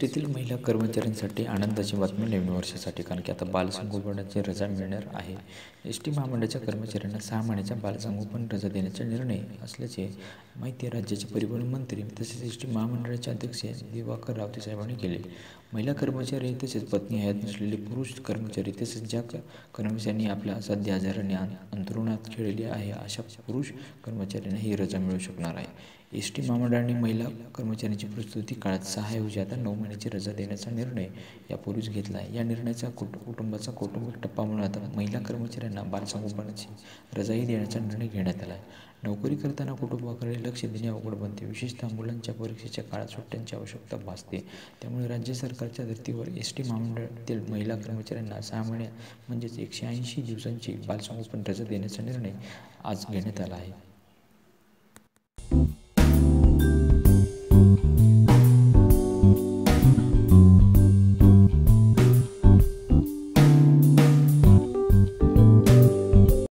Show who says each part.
Speaker 1: टीतील महिला कर्मचाऱ्यांसाठी आनंदाची बातमी नवीन वर्षासाठी, कारण की आता बालसंगोपनाची रजा मिळणार आहे. टी महामंडळाच्या कर्मचाऱ्यांना 6 महिन्याच्या बालसंगोपन रजा देण्याचा निर्णय असल्याचे माहिती राज्याचे परिवहन मंत्री तसेच टी महामंडळाचे अध्यक्ष दिवाकर रावते साहेबांनी केले. महिला कर्मचारी तसेच पत्नी हयात नसलेले पुरुष कर्मचारी तसेच ज्या कर्मचाऱ्यांनी आपल्या असाध्य आजाराने अंथरुणात खेळले आहे अशा पुरुष कर्मचाऱ्यांना ही रजा मिळू शकणार आहे. टी महामंडळाने महिला कर्मचाऱ्यांची प्रसूती काळात 6ऐवजी आता 9 महिन्याची रजा देण्याचा निर्णय यापूर्वीच घेतला आहे. या निर्णयाचा कुटुंबाचा कौटुंबिक टप्पा म्हणून आता महिला कर्मचाऱ्यांना बालसंगोपनाची रजाही देण्याचा निर्णय घेण्यात आला आहे. नोकरी करताना कुटुंबाकडे लक्ष देणे अवघड बनते, विशेषतः मुलांच्या परीक्षेच्या काळात सुट्ट्यांची आवश्यकता भासते. त्यामुळे राज्य सरकारच्या धर्तीवर टी महामंडळातील महिला कर्मचाऱ्यांना 6 महिने म्हणजेच 180 दिवसांची बालसंगोपन रजा देण्याचा निर्णय आज घेण्यात आला आहे.